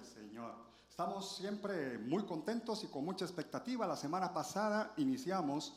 Señor. Estamos siempre muy contentos y con mucha expectativa. La semana pasada iniciamos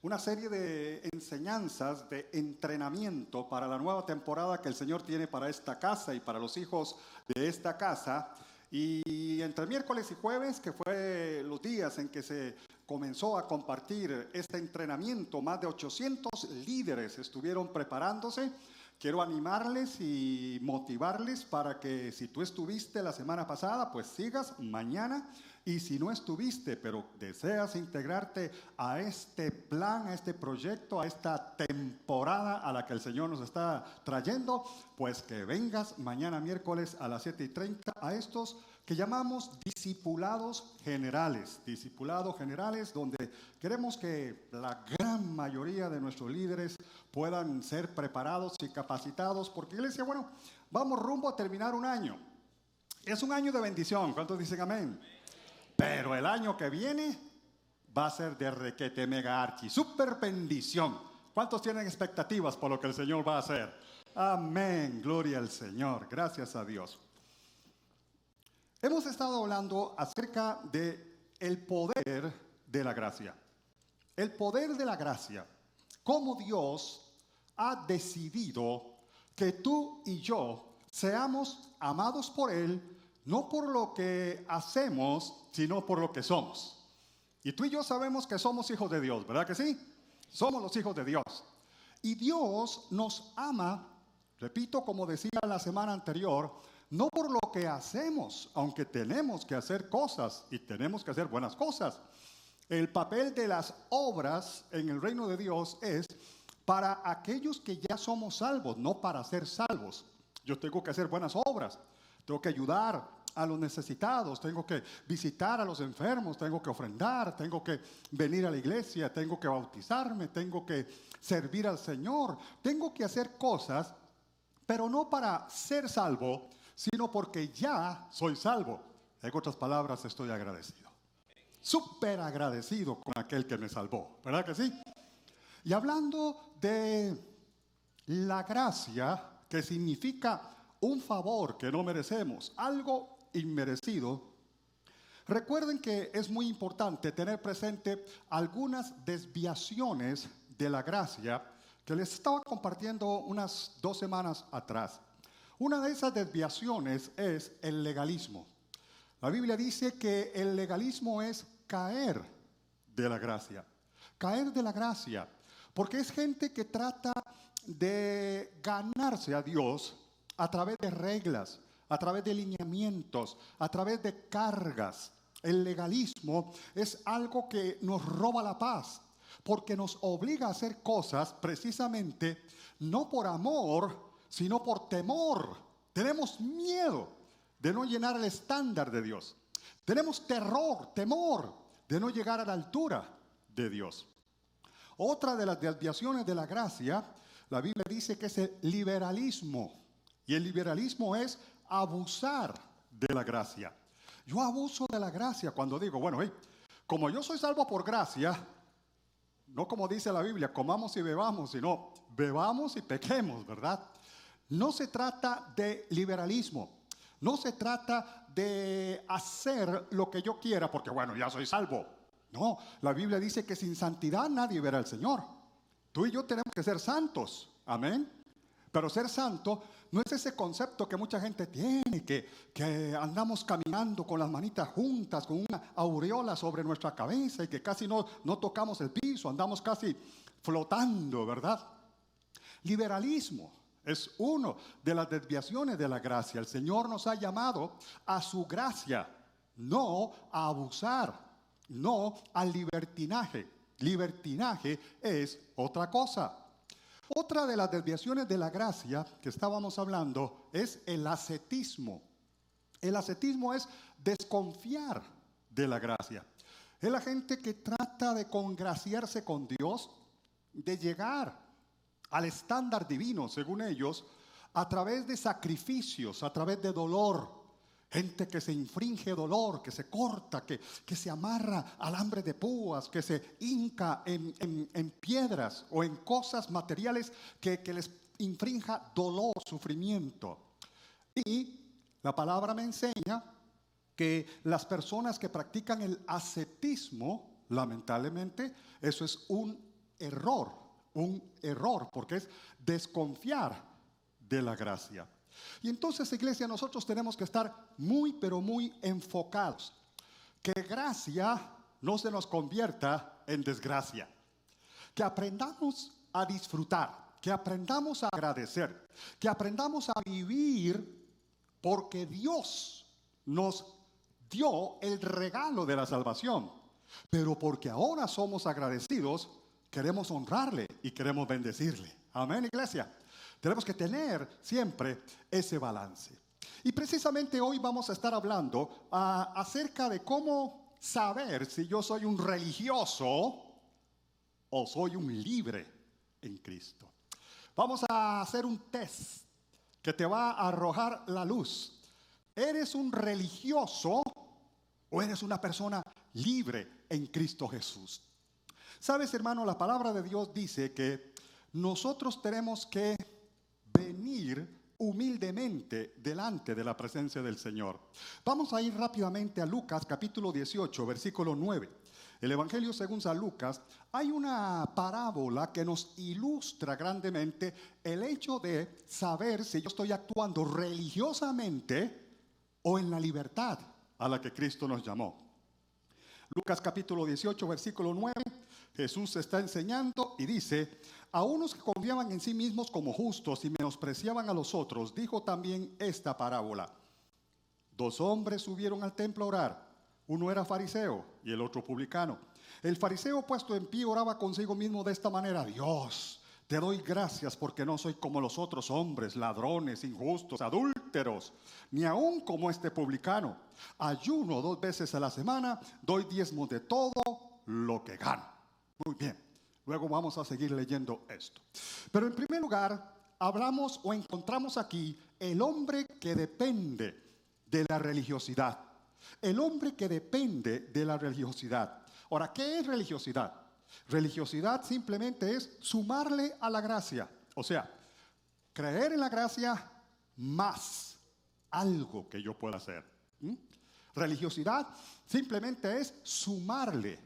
una serie de enseñanzas, de entrenamiento para la nueva temporada que el Señor tiene para esta casa y para los hijos de esta casa. Y entre miércoles y jueves, que fue los días en que se comenzó a compartir este entrenamiento, más de 800 líderes estuvieron preparándose. Quiero animarles y motivarles para que si tú estuviste la semana pasada, pues sigas mañana. Y si no estuviste, pero deseas integrarte a este plan, a este proyecto, a esta temporada a la que el Señor nos está trayendo, pues que vengas mañana miércoles a las 7:30 a estos que llamamos discipulados generales. Discipulados generales donde queremos que la gran mayoría de nuestros líderes puedan ser preparados y capacitados, porque Iglesia, bueno, vamos rumbo a terminar un año. Es un año de bendición. ¿Cuántos dicen amén? Pero el año que viene va a ser de requete mega archi, super bendición. ¿Cuántos tienen expectativas por lo que el Señor va a hacer? Amén, gloria al Señor, gracias a Dios. Hemos estado hablando acerca de el poder de la gracia. El poder de la gracia. Cómo Dios ha decidido que tú y yo seamos amados por Él, no por lo que hacemos, sino por lo que somos. Y tú y yo sabemos que somos hijos de Dios, ¿verdad que sí? Somos los hijos de Dios. Y Dios nos ama, repito, como decía la semana anterior, no por lo que hacemos, aunque tenemos que hacer cosas y tenemos que hacer buenas cosas. El papel de las obras en el reino de Dios es para aquellos que ya somos salvos, no para ser salvos. Yo tengo que hacer buenas obras, tengo que ayudar a los necesitados, tengo que visitar a los enfermos, tengo que ofrendar, tengo que venir a la iglesia, tengo que bautizarme, tengo que servir al Señor, tengo que hacer cosas, pero no para ser salvo, sino porque ya soy salvo. En otras palabras, estoy agradecido. Súper agradecido con aquel que me salvó, ¿verdad que sí? Y hablando de la gracia, que significa un favor que no merecemos, algo inmerecido, recuerden que es muy importante tener presente algunas desviaciones de la gracia que les estaba compartiendo unas 2 semanas atrás. Una de esas desviaciones es el legalismo. La Biblia dice que el legalismo es caer de la gracia. Caer de la gracia. Porque es gente que trata de ganarse a Dios a través de reglas, a través de lineamientos, a través de cargas. El legalismo es algo que nos roba la paz, porque nos obliga a hacer cosas precisamente no por amor, sino por temor. Tenemos miedo de no llenar el estándar de Dios. Tenemos temor de no llegar a la altura de Dios. Otra de las desviaciones de la gracia, la Biblia dice que es el liberalismo. Y el liberalismo es abusar de la gracia. Yo abuso de la gracia cuando digo, bueno, como yo soy salvo por gracia, no como dice la Biblia, comamos y bebamos, sino bebamos y pequemos, ¿verdad? No se trata de liberalismo. No se trata de hacer lo que yo quiera porque, bueno, ya soy salvo. No, la Biblia dice que sin santidad nadie verá al Señor. Tú y yo tenemos que ser santos, amén. Pero ser santo no es ese concepto que mucha gente tiene, que andamos caminando con las manitas juntas, con una aureola sobre nuestra cabeza y que casi no tocamos el piso, andamos casi flotando, ¿verdad? Liberalismo es una de las desviaciones de la gracia. El Señor nos ha llamado a su gracia, no a abusar. No al libertinaje. Libertinaje es otra cosa. Otra de las desviaciones de la gracia que estábamos hablando es el ascetismo. El ascetismo es desconfiar de la gracia. Es la gente que trata de congraciarse con Dios, de llegar al estándar divino, según ellos, a través de sacrificios, a través de dolor. Gente que se infringe dolor, que se corta, que se amarra alambre de púas, que se hinca en piedras o en cosas materiales que les infrinja dolor, sufrimiento. Y la palabra me enseña que las personas que practican el ascetismo, lamentablemente, eso es un error, porque es desconfiar de la gracia. Y entonces, iglesia, nosotros tenemos que estar muy, pero muy enfocados. Que gracia no se nos convierta en desgracia. Que aprendamos a disfrutar, que aprendamos a agradecer, que aprendamos a vivir porque Dios nos dio el regalo de la salvación. Pero porque ahora somos agradecidos, queremos honrarle y queremos bendecirle. Amén, iglesia. Tenemos que tener siempre ese balance. Y precisamente hoy vamos a estar hablando acerca de cómo saber si yo soy un religioso o soy un libre en Cristo. Vamos a hacer un test que te va a arrojar la luz. ¿Eres un religioso o eres una persona libre en Cristo Jesús? Sabes, hermano, la palabra de Dios dice que nosotros tenemos que venir humildemente delante de la presencia del Señor. Vamos a ir rápidamente a Lucas capítulo 18, versículo 9. El Evangelio según San Lucas, hay una parábola que nos ilustra grandemente el hecho de saber si yo estoy actuando religiosamente o en la libertad a la que Cristo nos llamó. Lucas capítulo 18, versículo 9, Jesús está enseñando y dice: a unos que confiaban en sí mismos como justos y menospreciaban a los otros, dijo también esta parábola. 2 hombres subieron al templo a orar. Uno era fariseo y el otro publicano. El fariseo, puesto en pie, oraba consigo mismo de esta manera: Dios, te doy gracias porque no soy como los otros hombres, ladrones, injustos, adúlteros, ni aun como este publicano. Ayuno 2 veces a la semana, doy diezmos de todo lo que gano. Muy bien, luego vamos a seguir leyendo esto. Pero en primer lugar, hablamos o encontramos aquí el hombre que depende de la religiosidad. El hombre que depende de la religiosidad. Ahora, ¿qué es religiosidad? Religiosidad simplemente es sumarle a la gracia. O sea, creer en la gracia más algo que yo pueda hacer. Religiosidad simplemente es sumarle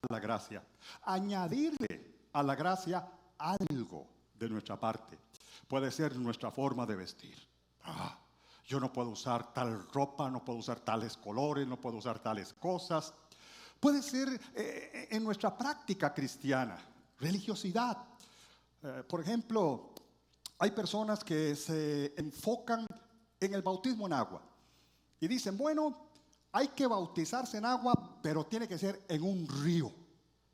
a la gracia, añadirle a la gracia algo de nuestra parte. Puede ser nuestra forma de vestir. Yo no puedo usar tal ropa, no puedo usar tales colores, no puedo usar tales cosas. Puede ser en nuestra práctica cristiana, religiosidad. Por ejemplo, hay personas que se enfocan en el bautismo en agua y dicen, bueno, hay que bautizarse en agua, pero tiene que ser en un río.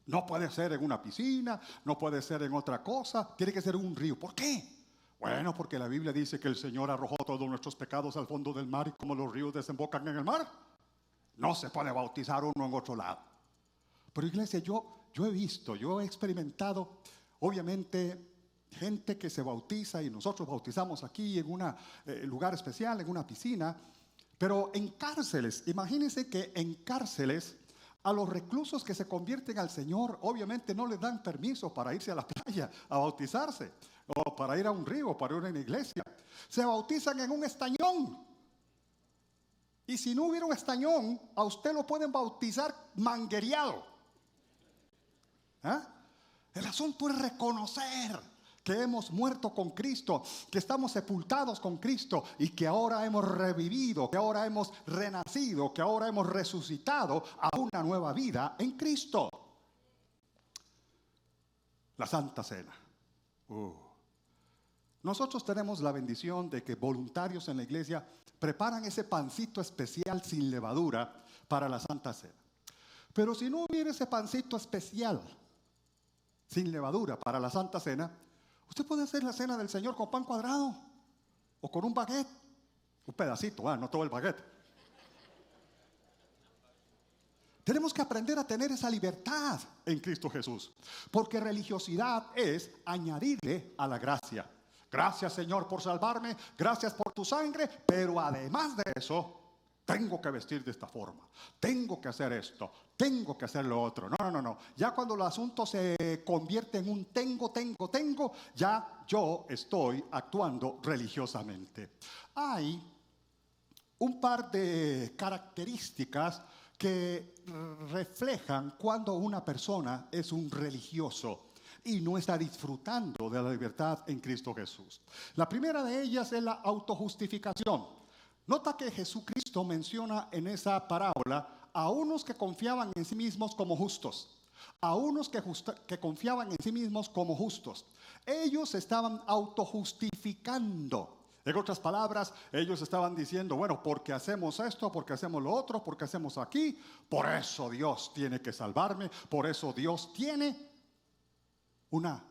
No puede ser en una piscina, no puede ser en otra cosa, tiene que ser en un río. ¿Por qué? Bueno, porque la Biblia dice que el Señor arrojó todos nuestros pecados al fondo del mar y como los ríos desembocan en el mar, no se puede bautizar uno en otro lado. Pero iglesia, yo he experimentado, obviamente, gente que se bautiza y nosotros bautizamos aquí en un lugar especial, en una piscina, pero en cárceles. Imagínense que en cárceles a los reclusos que se convierten al Señor, obviamente no les dan permiso para irse a la playa a bautizarse, o para ir a un río, para ir a una iglesia. Se bautizan en un estañón. Y si no hubiera un estañón, a usted lo pueden bautizar manguereado. El asunto es reconocer que hemos muerto con Cristo, que estamos sepultados con Cristo y que ahora hemos revivido, que ahora hemos renacido, que ahora hemos resucitado a una nueva vida en Cristo. La Santa Cena. Nosotros tenemos la bendición de que voluntarios en la iglesia preparan ese pancito especial sin levadura para la Santa Cena. Pero si no hubiera ese pancito especial sin levadura para la Santa Cena, usted puede hacer la cena del Señor con pan cuadrado o con un baguette, un pedacito, no todo el baguette. Tenemos que aprender a tener esa libertad en Cristo Jesús, porque religiosidad es añadirle a la gracia. Gracias, Señor, por salvarme, gracias por tu sangre, pero además de eso, tengo que vestir de esta forma, tengo que hacer esto, tengo que hacer lo otro. No. Ya cuando el asunto se convierte en un tengo, ya yo estoy actuando religiosamente. Hay un par de características que reflejan cuando una persona es un religioso y no está disfrutando de la libertad en Cristo Jesús. La primera de ellas es la autojustificación. Nota que Jesucristo menciona en esa parábola a unos que confiaban en sí mismos como justos, a unos que confiaban en sí mismos como justos. Ellos estaban autojustificando. En otras palabras, ellos estaban diciendo, bueno, porque hacemos esto, porque hacemos lo otro, porque hacemos aquí, por eso Dios tiene que salvarme, por eso Dios tiene una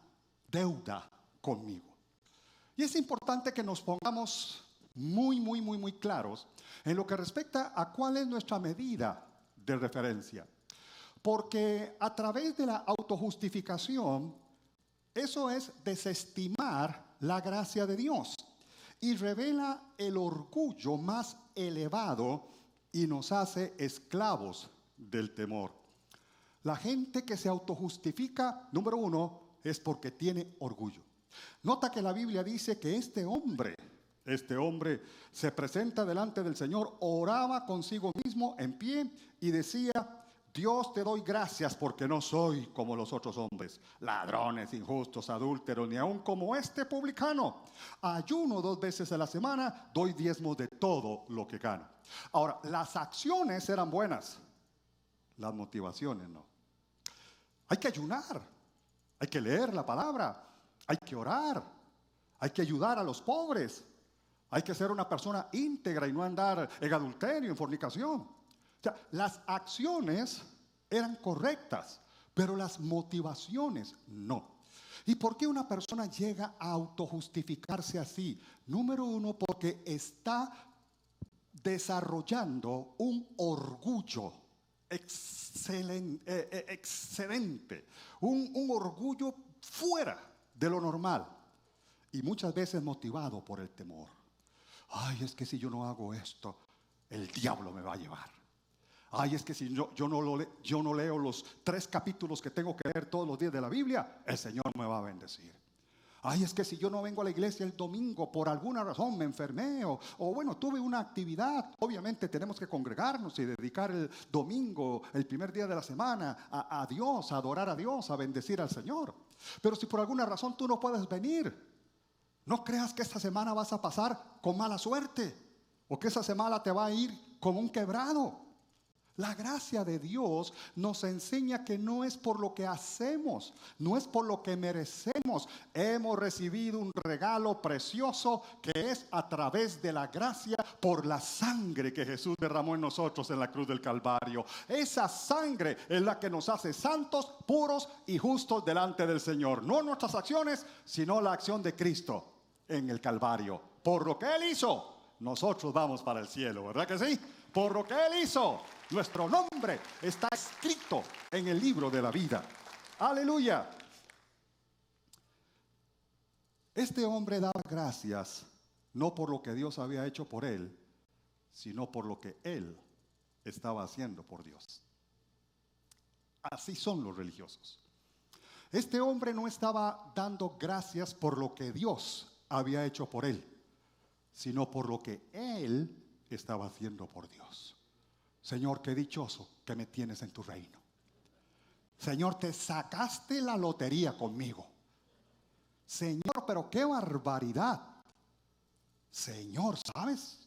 deuda conmigo. Y es importante que nos pongamos muy claros en lo que respecta a cuál es nuestra medida de referencia. Porque a través de la autojustificación, eso es desestimar la gracia de Dios y revela el orgullo más elevado y nos hace esclavos del temor. La gente que se autojustifica, número uno, es porque tiene orgullo. Nota que la Biblia dice que este hombre se presenta delante del Señor, oraba consigo mismo en pie y decía: Dios, te doy gracias porque no soy como los otros hombres, ladrones, injustos, adúlteros, ni aun como este publicano. Ayuno 2 veces a la semana, doy diezmos de todo lo que gano. Ahora, las acciones eran buenas, las motivaciones no. Hay que ayunar, hay que leer la palabra, hay que orar, hay que ayudar a los pobres, hay que ser una persona íntegra y no andar en adulterio, en fornicación. O sea, las acciones eran correctas, pero las motivaciones no. ¿Y por qué una persona llega a autojustificarse así? Número uno, porque está desarrollando un orgullo excedente, un orgullo fuera de lo normal y muchas veces motivado por el temor. Ay, es que si yo no hago esto, el diablo me va a llevar. Ay, es que si yo no leo los 3 capítulos que tengo que leer todos los días de la Biblia, el Señor me va a bendecir. Ay, es que si yo no vengo a la iglesia el domingo, por alguna razón me enfermé o bueno, tuve una actividad. Obviamente tenemos que congregarnos y dedicar el domingo, el primer día de la semana, a Dios, a adorar a Dios, a bendecir al Señor. Pero si por alguna razón tú no puedes venir, no creas que esta semana vas a pasar con mala suerte o que esa semana te va a ir como un quebrado. La gracia de Dios nos enseña que no es por lo que hacemos, no es por lo que merecemos. Hemos recibido un regalo precioso que es a través de la gracia por la sangre que Jesús derramó en nosotros en la cruz del Calvario. Esa sangre es la que nos hace santos, puros y justos delante del Señor. No nuestras acciones, sino la acción de Cristo en el Calvario. Por lo que Él hizo, nosotros vamos para el cielo, ¿verdad que sí? Por lo que Él hizo, nuestro nombre está escrito en el libro de la vida. Aleluya. Este hombre daba gracias no por lo que Dios había hecho por él, sino por lo que él estaba haciendo por Dios. Así son los religiosos. Este hombre no estaba dando gracias por lo que Dios había hecho por él, sino por lo que él estaba haciendo por Dios. Señor, qué dichoso que me tienes en tu reino. Señor, te sacaste la lotería conmigo. Señor, pero qué barbaridad. Señor, ¿sabes?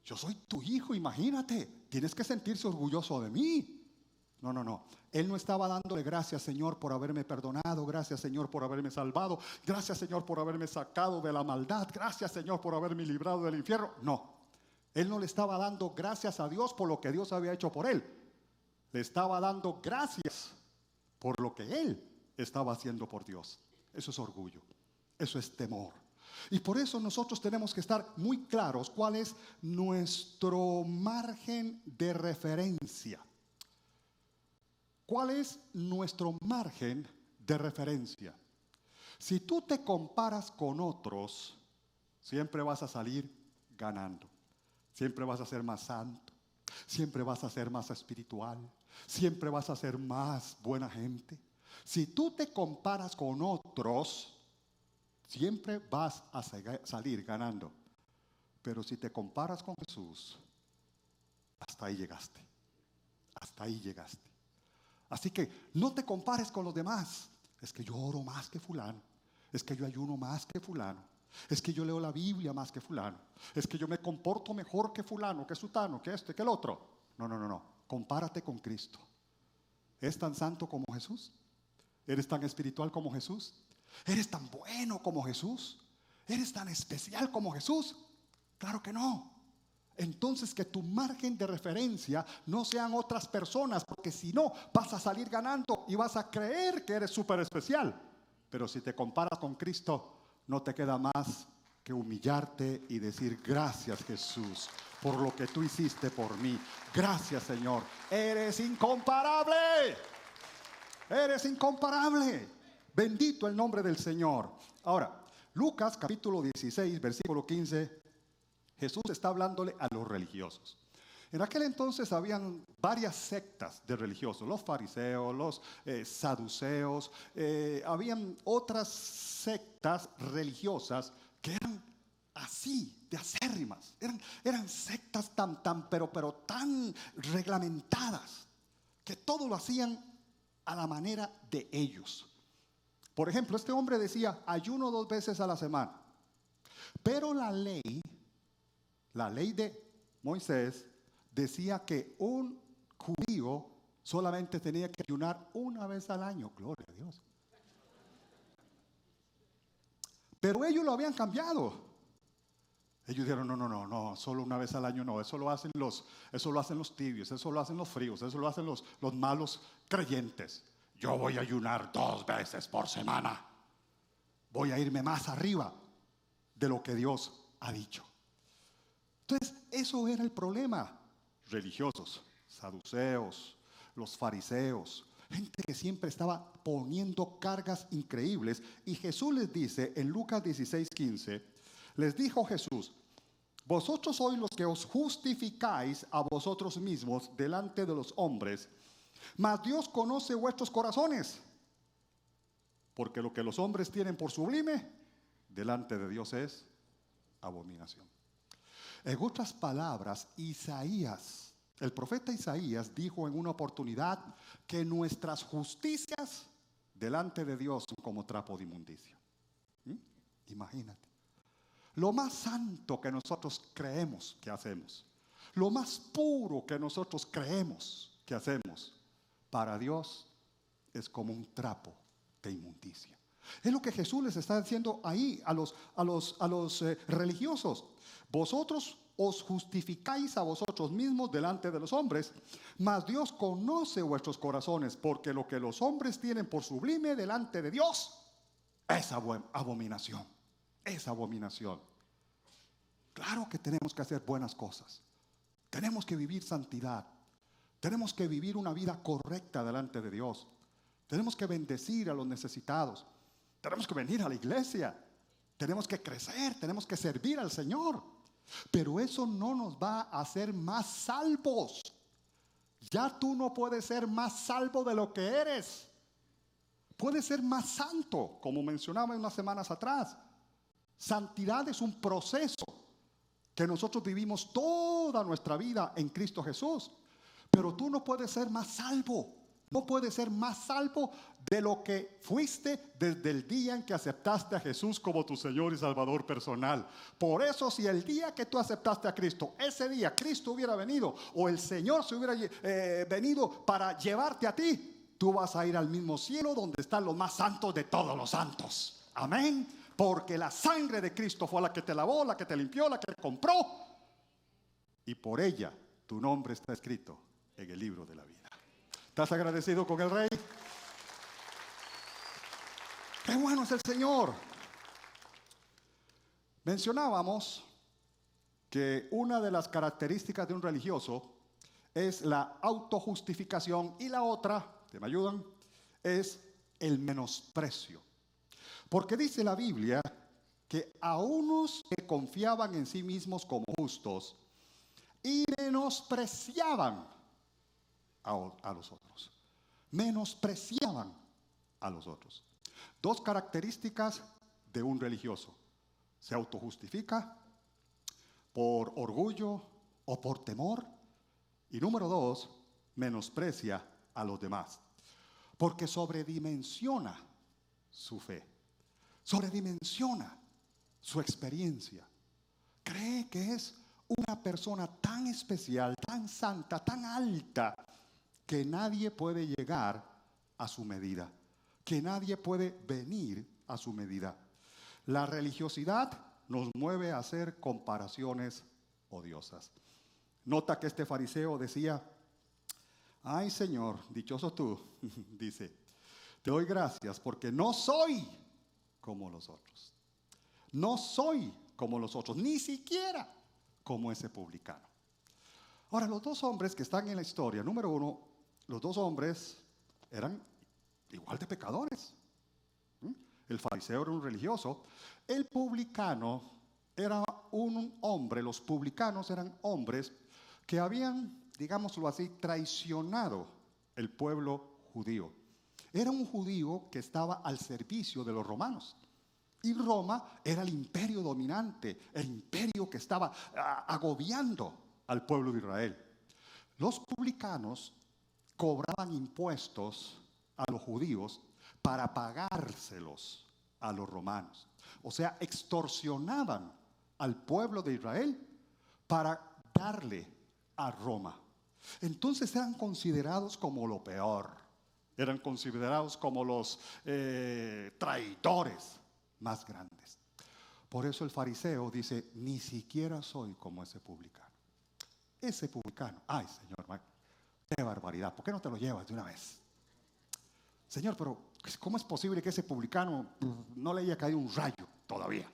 Yo soy tu hijo, imagínate. Tienes que sentirse orgulloso de mí. No. Él no estaba dándole gracias, Señor, por haberme perdonado. Gracias, Señor, por haberme salvado. Gracias, Señor, por haberme sacado de la maldad. Gracias, Señor, por haberme librado del infierno. No. Él no le estaba dando gracias a Dios por lo que Dios había hecho por él. Le estaba dando gracias por lo que él estaba haciendo por Dios. Eso es orgullo. Eso es temor. Y por eso nosotros tenemos que estar muy claros cuál es nuestro margen de referencia. ¿Cuál es nuestro margen de referencia? Si tú te comparas con otros, siempre vas a salir ganando. Siempre vas a ser más santo. Siempre vas a ser más espiritual. Siempre vas a ser más buena gente. Si tú te comparas con otros, siempre vas a salir ganando. Pero si te comparas con Jesús, hasta ahí llegaste. Hasta ahí llegaste. Así que no te compares con los demás. Es que yo oro más que fulano. Es que yo ayuno más que fulano. Es que yo leo la Biblia más que fulano. Es que yo me comporto mejor que fulano, que sutano, que este, que el otro. No, no, no, no. Compárate con Cristo. ¿Eres tan santo como Jesús? ¿Eres tan espiritual como Jesús? ¿Eres tan bueno como Jesús? ¿Eres tan especial como Jesús? Claro que no. Entonces que tu margen de referencia no sean otras personas, porque si no vas a salir ganando y vas a creer que eres súper especial. Pero si te comparas con Cristo, no te queda más que humillarte y decir: gracias, Jesús, por lo que tú hiciste por mí. Gracias, Señor. Eres incomparable. Eres incomparable. Bendito el nombre del Señor. Ahora, Lucas capítulo 16, versículo 15. Jesús está hablándole a los religiosos. En aquel entonces habían varias sectas de religiosos, los fariseos, los saduceos, habían otras sectas religiosas que eran así, de acérrimas, eran sectas pero tan reglamentadas, que todo lo hacían a la manera de ellos. Por ejemplo, este hombre decía: ayuno 2 veces a la semana, pero la ley de Moisés decía que un judío solamente tenía que ayunar 1 vez al año. Gloria a Dios. Pero ellos lo habían cambiado. Ellos dijeron: no, solo 1 vez al año no. Eso lo hacen los tibios, eso lo hacen los fríos, eso lo hacen los malos creyentes. Yo voy a ayunar 2 veces por semana. Voy a irme más arriba de lo que Dios ha dicho. Entonces, eso era el problema. Religiosos, saduceos, los fariseos, gente que siempre estaba poniendo cargas increíbles. Y Jesús les dice en Lucas 16:15, les dijo Jesús: vosotros sois los que os justificáis a vosotros mismos delante de los hombres, mas Dios conoce vuestros corazones, porque lo que los hombres tienen por sublime, delante de Dios es abominación. En otras palabras, Isaías, el profeta Isaías, dijo en una oportunidad que nuestras justicias delante de Dios son como trapo de inmundicia. Imagínate. Lo más santo que nosotros creemos que hacemos, lo más puro que nosotros creemos que hacemos, para Dios es como un trapo de inmundicia. Es lo que Jesús les está diciendo ahí a los religiosos. Vosotros os justificáis a vosotros mismos delante de los hombres, mas Dios conoce vuestros corazones, porque lo que los hombres tienen por sublime delante de Dios es abominación. Es abominación. Claro que tenemos que hacer buenas cosas. Tenemos que vivir santidad. Tenemos que vivir una vida correcta delante de Dios. Tenemos que bendecir a los necesitados. Tenemos que venir a la iglesia. Tenemos que crecer. Tenemos que servir al Señor. Pero eso no nos va a hacer más salvos. Ya tú no puedes ser más salvo de lo que eres. Puedes ser más santo, como mencionaba unas semanas atrás. Santidad es un proceso que nosotros vivimos toda nuestra vida en Cristo Jesús. Pero tú no puedes ser más salvo. No puedes ser más salvo de lo que fuiste desde el día en que aceptaste a Jesús como tu Señor y Salvador personal. Por eso, si el día que tú aceptaste a Cristo, ese día Cristo hubiera venido, o el Señor se hubiera venido para llevarte a ti, tú vas a ir al mismo cielo donde están los más santos de todos los santos. Amén. Porque la sangre de Cristo fue la que te lavó, la que te limpió, la que te compró. Y por ella tu nombre está escrito en el libro de la vida. ¿Estás agradecido con el Rey? ¡Qué bueno es el Señor! Mencionábamos que una de las características de un religioso es la autojustificación, y la otra, ¿te me ayudan?, es el menosprecio. Porque dice la Biblia que a unos que confiaban en sí mismos como justos y menospreciaban a los otros. Menospreciaban a los otros. 2 características de un religioso: se autojustifica, por orgullo o por temor. Y número 2, menosprecia a los demás, porque sobredimensiona su fe, sobredimensiona su experiencia. Cree que es una persona tan especial, tan santa, tan alta, que nadie puede llegar a su medida, que nadie puede venir a su medida. La religiosidad nos mueve a hacer comparaciones odiosas. Nota que este fariseo decía: ay, Señor, dichoso tú, dice, te doy gracias porque no soy como los otros. No soy como los otros, ni siquiera como ese publicano. Ahora, los dos hombres que están en la historia, número 1, los dos hombres eran igual de pecadores. El fariseo era un religioso, el publicano era un hombre, los publicanos eran hombres que habían, digámoslo así, traicionado el pueblo judío. Era un judío que estaba al servicio de los romanos. Y Roma era el imperio dominante, el imperio que estaba agobiando al pueblo de Israel. Los publicanos cobraban impuestos a los judíos para pagárselos a los romanos. O sea, extorsionaban al pueblo de Israel para darle a Roma. Entonces eran considerados como lo peor. Eran considerados como los traidores más grandes. Por eso el fariseo dice: ni siquiera soy como ese publicano. Ese publicano, ay, Señor, qué barbaridad, ¿por qué no te lo llevas de una vez? Señor, pero ¿cómo es posible que ese publicano no le haya caído un rayo todavía?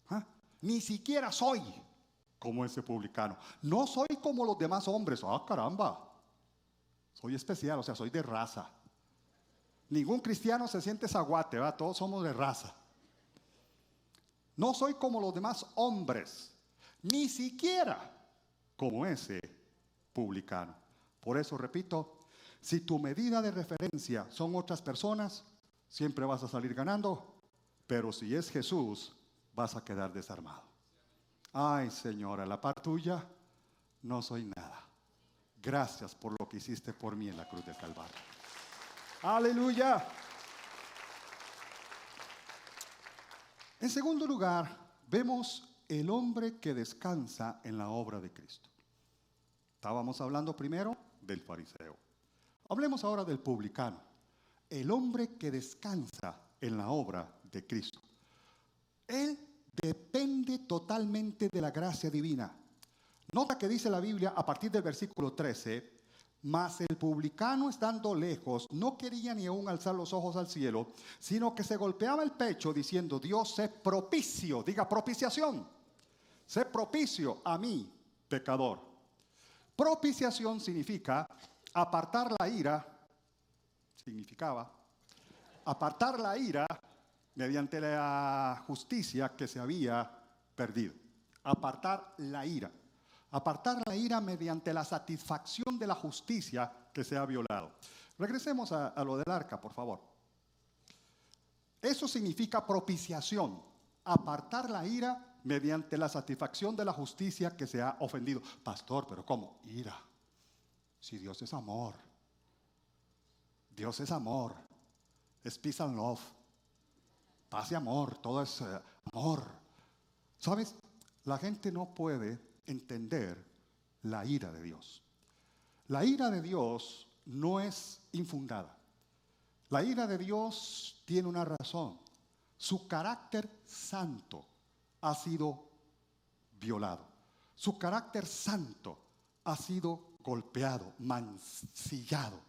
¿Ah? Ni siquiera soy como ese publicano. No soy como los demás hombres. Ah, caramba, soy especial, o sea, soy de raza. Ningún cristiano se siente zaguate, ¿verdad? Todos somos de raza. No soy como los demás hombres, ni siquiera como ese publicano. Por eso repito, si tu medida de referencia son otras personas, siempre vas a salir ganando, pero si es Jesús, vas a quedar desarmado. Ay, Señora, la par tuya, no soy nada. Gracias por lo que hiciste por mí en la cruz del Calvario. Aleluya. En segundo lugar, vemos el hombre que descansa en la obra de Cristo. Estábamos hablando primero del fariseo. Hablemos ahora del publicano, el hombre que descansa en la obra de Cristo. Él depende totalmente de la gracia divina. Nota que dice la Biblia a partir del versículo 13: mas el publicano, estando lejos, no quería ni aún alzar los ojos al cielo, sino que se golpeaba el pecho diciendo: Dios, sé propicio, diga propiciación, sé propicio a mí, pecador. Propiciación significa apartar la ira, significaba apartar la ira mediante la justicia que se había perdido. Apartar la ira. Apartar la ira mediante la satisfacción de la justicia que se ha violado. Regresemos a lo del arca, por favor. Eso significa propiciación. Apartar la ira mediante la satisfacción de la justicia que se ha ofendido. Pastor, ¿pero cómo? Ira. Si Dios es amor. Dios es amor. Es peace and love. Paz y amor. Todo es amor. ¿Sabes? La gente no puede entender la ira de Dios. La ira de Dios no es infundada. La ira de Dios tiene una razón. Su carácter santo ha sido violado. Su carácter santo ha sido golpeado, mancillado,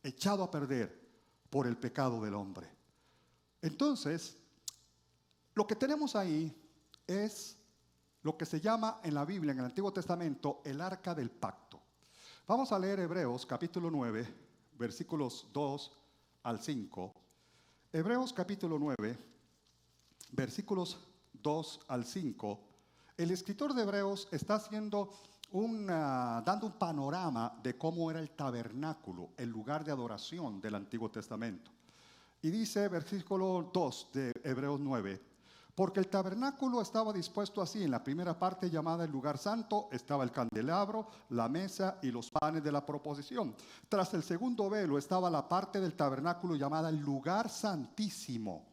echado a perder por el pecado del hombre. Entonces, lo que tenemos ahí es lo que se llama en la Biblia, en el Antiguo Testamento, el arca del pacto. Vamos a leer Hebreos capítulo 9, versículos 2 al 5. Hebreos capítulo 9, versículos 2 al 5. El escritor de Hebreos está haciendo dando un panorama de cómo era el tabernáculo, el lugar de adoración del Antiguo Testamento. Y dice, versículo 2 de Hebreos 9, Porque el tabernáculo estaba dispuesto así. En la primera parte, llamada el lugar santo, estaba el candelabro, la mesa y los panes de la proposición. Tras el segundo velo estaba la parte del tabernáculo llamada el lugar santísimo,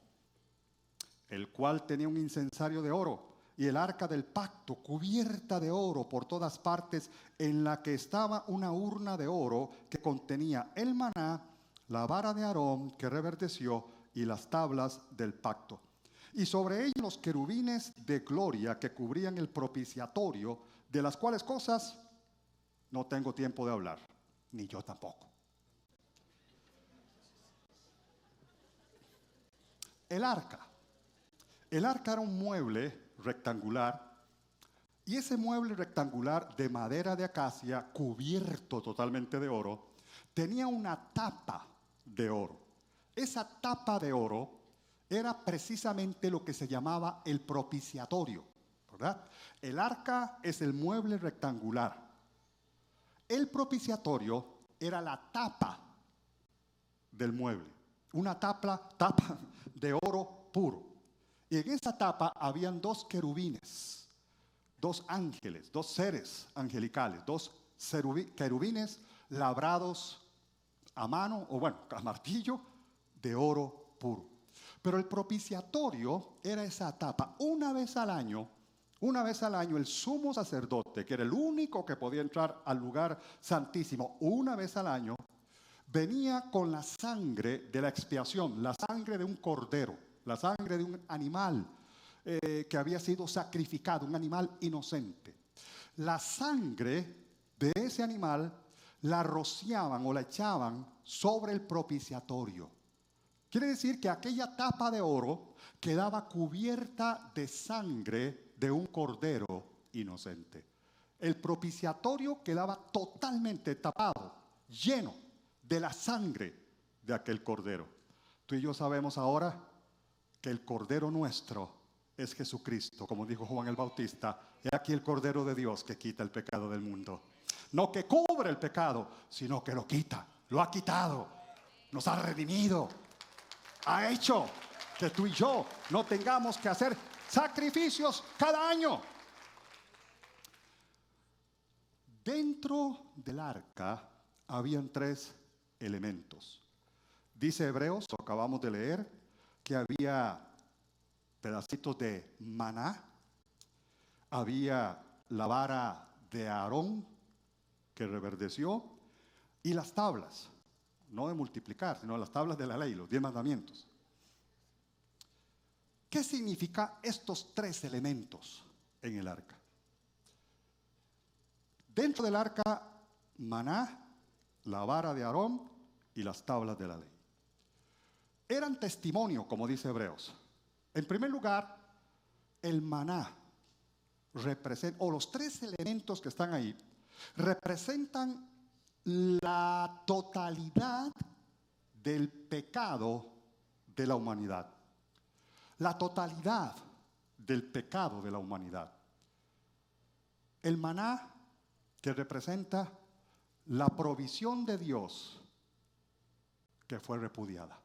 el cual tenía un incensario de oro, y el arca del pacto cubierta de oro por todas partes, en la que estaba una urna de oro que contenía el maná, la vara de Aarón que reverdeció y las tablas del pacto. Y sobre ellos los querubines de gloria que cubrían el propiciatorio, de las cuales cosas no tengo tiempo de hablar, ni yo tampoco. El arca. El arca era un mueble rectangular, y ese mueble rectangular de madera de acacia, cubierto totalmente de oro, tenía una tapa de oro. Esa tapa de oro era precisamente lo que se llamaba el propiciatorio, ¿verdad? El arca es el mueble rectangular. El propiciatorio era la tapa del mueble, una tapa de oro puro. Y en esa tapa habían dos querubines, dos ángeles, dos seres angelicales, dos querubines labrados a mano, o bueno, a martillo, de oro puro. Pero el propiciatorio era esa tapa. Una vez al año el sumo sacerdote, que era el único que podía entrar al lugar santísimo, una vez al año, venía con la sangre de la expiación, la sangre de un cordero, la sangre de un animal que había sido sacrificado, un animal inocente. La sangre de ese animal la rociaban o la echaban sobre el propiciatorio. Quiere decir que aquella tapa de oro quedaba cubierta de sangre de un cordero inocente. El propiciatorio quedaba totalmente tapado, lleno de la sangre de aquel cordero. Tú y yo sabemos ahora que el cordero nuestro es Jesucristo, como dijo Juan el Bautista. He aquí el cordero de Dios que quita el pecado del mundo. No que cubre el pecado, sino que lo quita, lo ha quitado, nos ha redimido, ha hecho que tú y yo no tengamos que hacer sacrificios cada año. Dentro del arca habían tres elementos. Dice Hebreos, acabamos de leer, que había pedacitos de maná, había la vara de Aarón que reverdeció, y las tablas, no de multiplicar, sino las tablas de la ley, los 10 mandamientos. ¿Qué significa estos tres elementos en el arca? Dentro del arca, maná, la vara de Aarón y las tablas de la ley. Eran testimonio, como dice Hebreos. En primer lugar, el maná representa, o los tres elementos que están ahí, representan la totalidad del pecado de la humanidad. La totalidad del pecado de la humanidad. El maná, que representa la provisión de Dios que fue repudiada.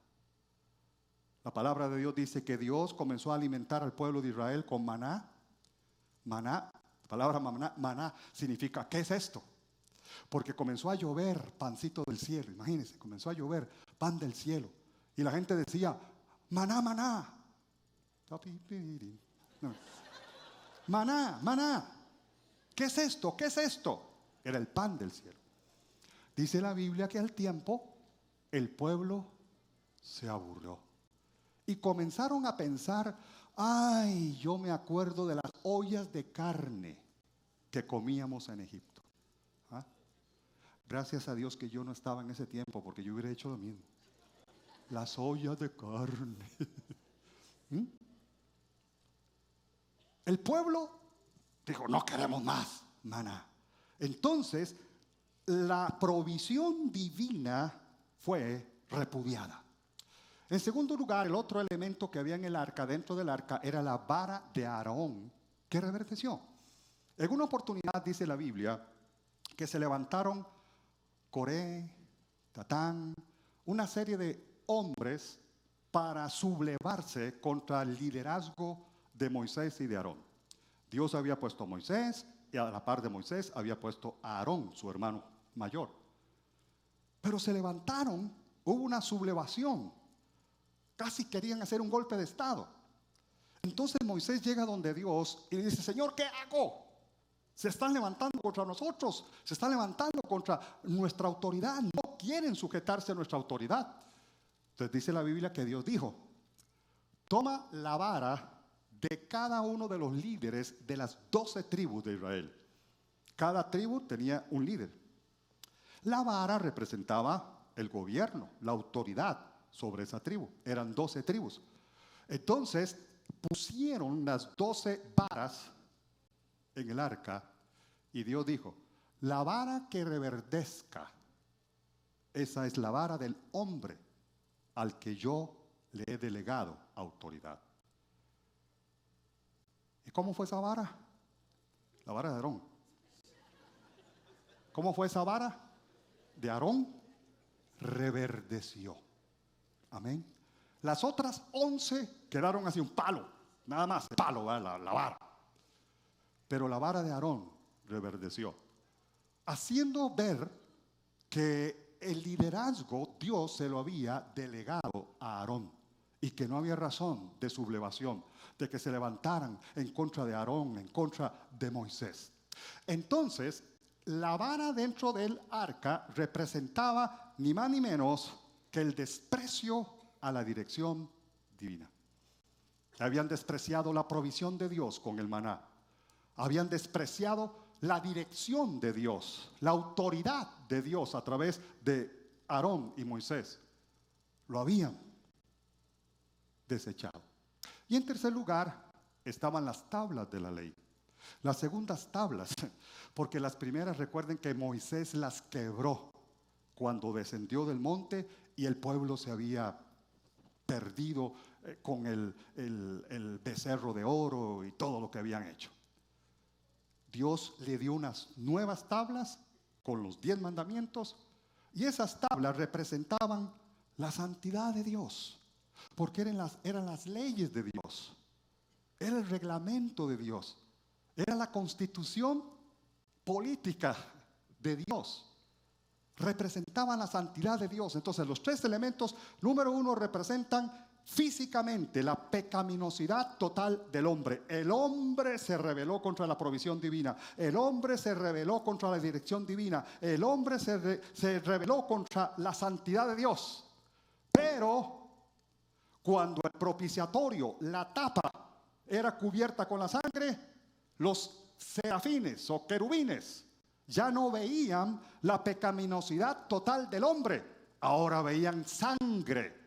La palabra de Dios dice que Dios comenzó a alimentar al pueblo de Israel con maná. Maná, la palabra maná significa, ¿qué es esto? Porque comenzó a llover pancito del cielo, imagínense, comenzó a llover pan del cielo. Y la gente decía, maná, maná. No. Maná, maná. ¿Qué es esto? ¿Qué es esto? Era el pan del cielo. Dice la Biblia que al tiempo el pueblo se aburrió. Y comenzaron a pensar, ay, yo me acuerdo de las ollas de carne que comíamos en Egipto. ¿Ah? Gracias a Dios que yo no estaba en ese tiempo, porque yo hubiera hecho lo mismo. Las ollas de carne. ¿Mm? El pueblo dijo, no queremos más maná. Entonces, la provisión divina fue repudiada. En segundo lugar, el otro elemento que había en el arca, dentro del arca, era la vara de Aarón que reverdeció. En una oportunidad dice la Biblia que se levantaron Coré, Tatán, una serie de hombres para sublevarse contra el liderazgo de Moisés y de Aarón. Dios había puesto a Moisés y a la par de Moisés había puesto a Aarón, su hermano mayor. Pero se levantaron, hubo una sublevación. Casi querían hacer un golpe de estado. Entonces Moisés llega donde Dios y le dice: Señor, ¿qué hago? Se están levantando contra nosotros, se están levantando contra nuestra autoridad, no quieren sujetarse a nuestra autoridad. Entonces dice la Biblia que Dios dijo: toma la vara de cada uno de los líderes de las 12 tribus de Israel. Cada tribu tenía un líder. La vara representaba el gobierno, la autoridad sobre esa tribu. Eran 12 tribus. Entonces pusieron las 12 varas en el arca y Dios dijo: la vara que reverdezca, esa es la vara del hombre al que yo le he delegado autoridad. ¿Y cómo fue esa vara? La vara de Aarón. ¿Cómo fue esa vara de Aarón? Reverdeció. Amén. Las otras 11 quedaron así, un palo, nada más, el palo, la vara. Pero la vara de Aarón reverdeció, haciendo ver que el liderazgo Dios se lo había delegado a Aarón y que no había razón de sublevación, de que se levantaran en contra de Aarón, en contra de Moisés. Entonces, la vara dentro del arca representaba ni más ni menos que el desprecio a la dirección divina. Habían despreciado la provisión de Dios con el maná. Habían despreciado la dirección de Dios, la autoridad de Dios a través de Aarón y Moisés. Lo habían desechado. Y en tercer lugar estaban las tablas de la ley. Las segundas tablas, porque las primeras, recuerden que Moisés las quebró cuando descendió del monte y el pueblo se había perdido con el becerro de oro y todo lo que habían hecho. Dios le dio unas nuevas tablas con los 10 mandamientos y esas tablas representaban la santidad de Dios, porque eran las leyes de Dios, era el reglamento de Dios, era la constitución política de Dios, representaban la santidad de Dios. Entonces los 3 elementos, número 1, representan físicamente la pecaminosidad total del hombre. El hombre se rebeló contra la provisión divina, el hombre se rebeló contra la dirección divina, el hombre se rebeló contra la santidad de Dios. Pero cuando el propiciatorio, la tapa, era cubierta con la sangre, los serafines o querubines ya no veían la pecaminosidad total del hombre, ahora veían sangre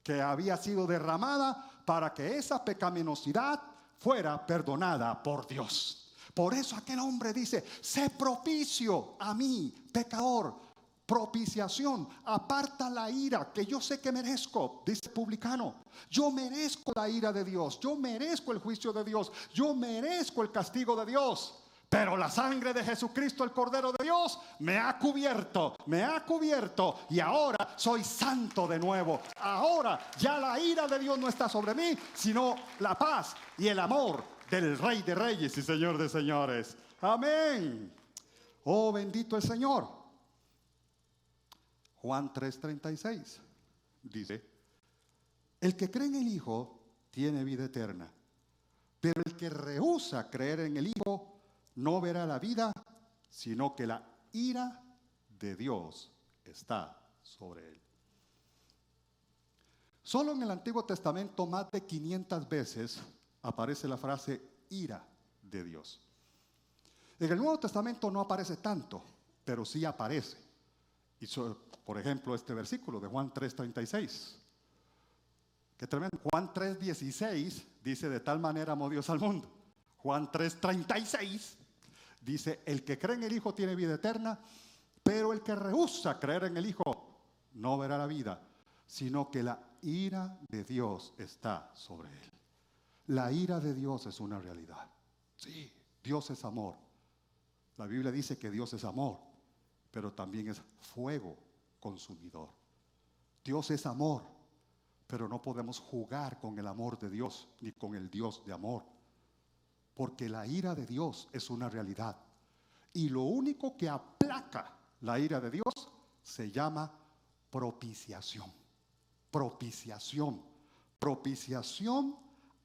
que había sido derramada para que esa pecaminosidad fuera perdonada por Dios. Por eso aquel hombre dice: sé propicio a mí, pecador. Propiciación, aparta la ira que yo sé que merezco, dice el publicano. Yo merezco la ira de Dios, yo merezco el juicio de Dios, yo merezco el castigo de Dios. Pero la sangre de Jesucristo, el Cordero de Dios, me ha cubierto y ahora soy santo de nuevo. Ahora ya la ira de Dios no está sobre mí, sino la paz y el amor del Rey de Reyes y Señor de Señores. Amén. Oh, bendito el Señor. Juan 3:36 dice: el que cree en el Hijo tiene vida eterna, pero el que rehúsa creer en el Hijo no verá la vida, sino que la ira de Dios está sobre él. Solo en el Antiguo Testamento más de 500 veces aparece la frase ira de Dios. En el Nuevo Testamento no aparece tanto, pero sí aparece. Y por ejemplo, este versículo de Juan 3:36. Qué tremendo. Juan 3:16 dice: de tal manera amó Dios al mundo. Juan 3:36 dice: el que cree en el Hijo tiene vida eterna, pero el que rehúsa creer en el Hijo no verá la vida, sino que la ira de Dios está sobre él. La ira de Dios es una realidad. Sí, Dios es amor. La Biblia dice que Dios es amor, pero también es fuego consumidor. Dios es amor, pero no podemos jugar con el amor de Dios, ni con el Dios de amor. porque la ira de Dios es una realidad. Y lo único que aplaca la ira de Dios se llama propiciación. Propiciación. Propiciación,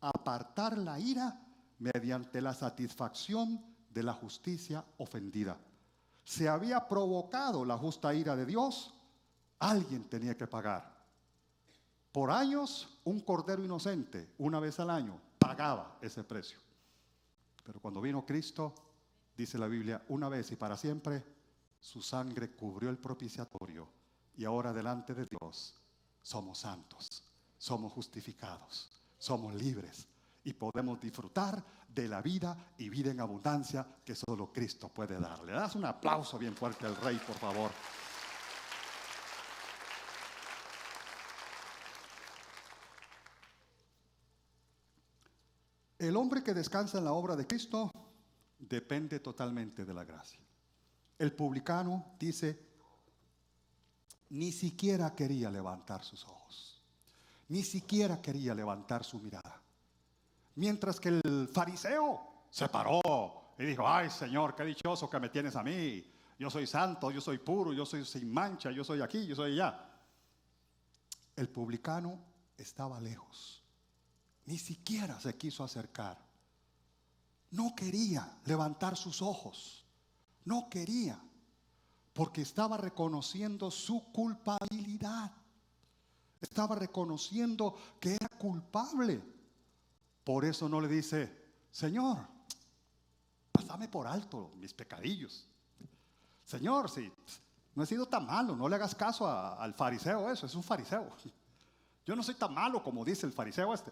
apartar la ira mediante la satisfacción de la justicia ofendida. Se había provocado la justa ira de Dios, alguien tenía que pagar. Por años, un cordero inocente, una vez al año, pagaba ese precio. Pero cuando vino Cristo, dice la Biblia, una vez y para siempre, su sangre cubrió el propiciatorio. Y ahora delante de Dios somos santos, somos justificados, somos libres y podemos disfrutar de la vida y vida en abundancia que solo Cristo puede dar. Le das un aplauso bien fuerte al Rey, por favor. El hombre que descansa en la obra de Cristo depende totalmente de la gracia. El publicano dice, ni siquiera quería levantar sus ojos, ni siquiera quería levantar su mirada. Mientras que el fariseo se paró y dijo, ay Señor, qué dichoso que me tienes a mí. Yo soy santo, yo soy puro, yo soy sin mancha, yo soy aquí, yo soy allá. El publicano estaba lejos, ni siquiera se quiso acercar. No quería levantar sus ojos, no quería, porque estaba reconociendo su culpabilidad. Estaba reconociendo que era culpable. Por eso no le dice, Señor, pásame por alto mis pecadillos. Señor, si no he sido tan malo, no le hagas caso al fariseo, eso es un fariseo. Yo no soy tan malo como dice el fariseo este.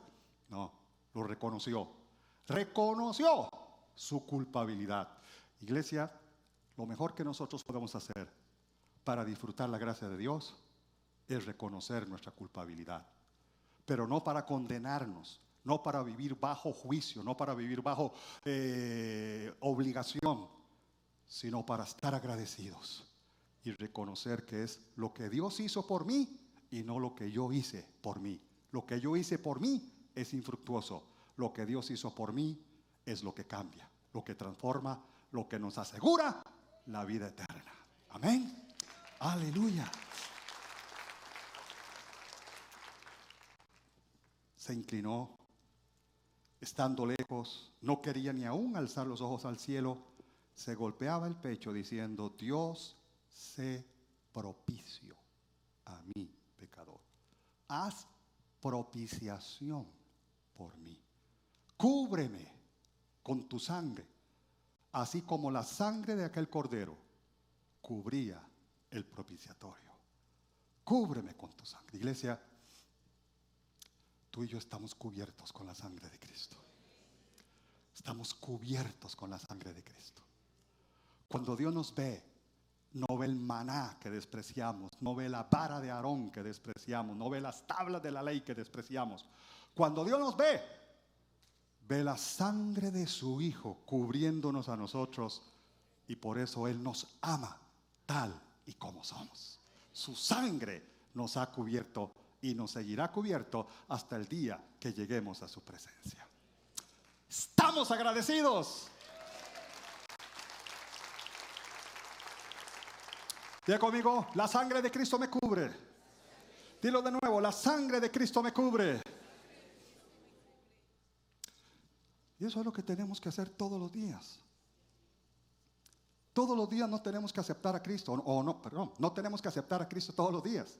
No, lo reconoció. Reconoció su culpabilidad. Iglesia, lo mejor que nosotros podemos hacer para disfrutar la gracia de Dios es reconocer nuestra culpabilidad. Pero no para condenarnos, no para vivir bajo juicio, no para vivir bajo obligación, sino para estar agradecidos y reconocer que es lo que Dios hizo por mí y no lo que yo hice por mí. Lo que yo hice por mí es infructuoso. Lo que Dios hizo por mí es lo que cambia, lo que transforma, lo que nos asegura la vida eterna. Amén. Aleluya. Se inclinó, estando lejos, no quería ni aún alzar los ojos al cielo, se golpeaba el pecho diciendo, Dios, sé propicio a mí, pecador. Haz propiciación por mí. Cúbreme con tu sangre, así como la sangre de aquel cordero cubría el propiciatorio. Cúbreme con tu sangre. Iglesia, tú y yo estamos cubiertos con la sangre de Cristo. Estamos cubiertos con la sangre de Cristo. Cuando Dios nos ve, no ve el maná que despreciamos, no ve la vara de Aarón que despreciamos, no ve las tablas de la ley que despreciamos. Cuando Dios nos ve, ve la sangre de su Hijo cubriéndonos a nosotros, y por eso Él nos ama tal y como somos. Su sangre nos ha cubierto y nos seguirá cubierto hasta el día que lleguemos a su presencia. Estamos agradecidos. Diga conmigo, la sangre de Cristo me cubre. Dilo de nuevo, la sangre de Cristo me cubre. Y eso es lo que tenemos que hacer todos los días. Todos los días no tenemos que aceptar a Cristo, no tenemos que aceptar a Cristo todos los días.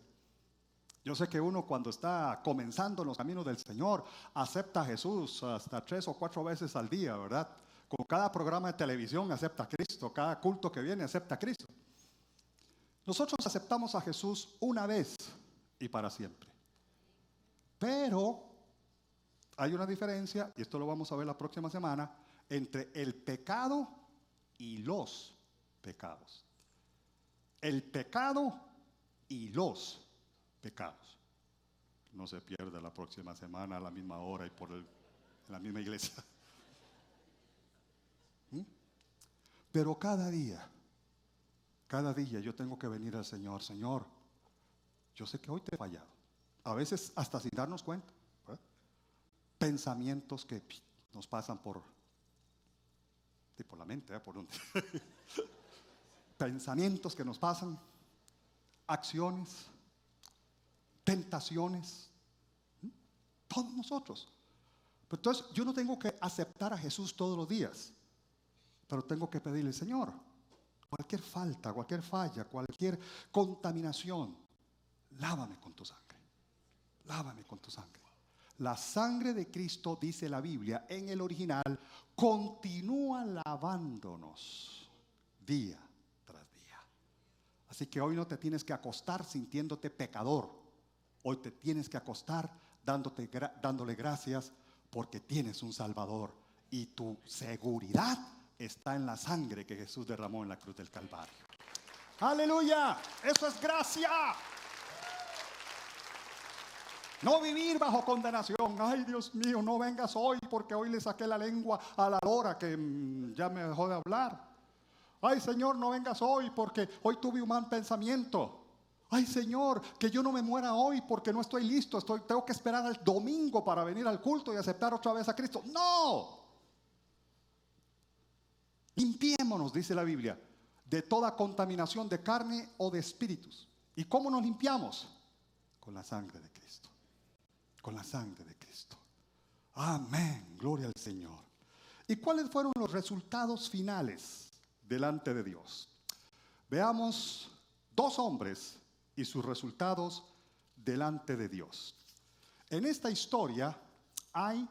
Yo sé que uno cuando está comenzando en los caminos del Señor, acepta a Jesús hasta 3 o 4 veces al día, ¿verdad? Con cada programa de televisión acepta a Cristo, cada culto que viene acepta a Cristo. Nosotros aceptamos a Jesús una vez y para siempre. Pero hay una diferencia, y esto lo vamos a ver la próxima semana, entre el pecado y los pecados. El pecado y los pecados. No se pierda la próxima semana a la misma hora y en la misma iglesia. Pero cada día yo tengo que venir al Señor. Señor, yo sé que hoy te he fallado. A veces hasta sin darnos cuenta, ¿verdad? Pensamientos que nos pasan por y por la mente, por un pensamientos que nos pasan, acciones, tentaciones, todos nosotros. Pero entonces yo no tengo que aceptar a Jesús todos los días, pero tengo que pedirle, Señor, cualquier falta, cualquier falla, cualquier contaminación, lávame con tu sangre, lávame con tu sangre. La sangre de Cristo, dice la Biblia en el original, continúa lavándonos día tras día. Así que hoy no te tienes que acostar sintiéndote pecador. Hoy te tienes que acostar dándole gracias porque tienes un Salvador y tu seguridad está en la sangre que Jesús derramó en la cruz del Calvario. ¡Aleluya! ¡Eso es gracia! No vivir bajo condenación. Ay, Dios mío, no vengas hoy porque hoy le saqué la lengua a la lora que ya me dejó de hablar. Ay, Señor, no vengas hoy porque hoy tuve un mal pensamiento. Ay, Señor, que yo no me muera hoy porque no estoy listo. Tengo que esperar al domingo para venir al culto y aceptar otra vez a Cristo. ¡No! Limpiémonos, dice la Biblia, de toda contaminación de carne o de espíritus. ¿Y cómo nos limpiamos? Con la sangre de Cristo. Con la sangre de Cristo. Amén, gloria al Señor. ¿Y cuáles fueron los resultados finales delante de Dios? Veamos 2 hombres y sus resultados delante de Dios. En esta historia hay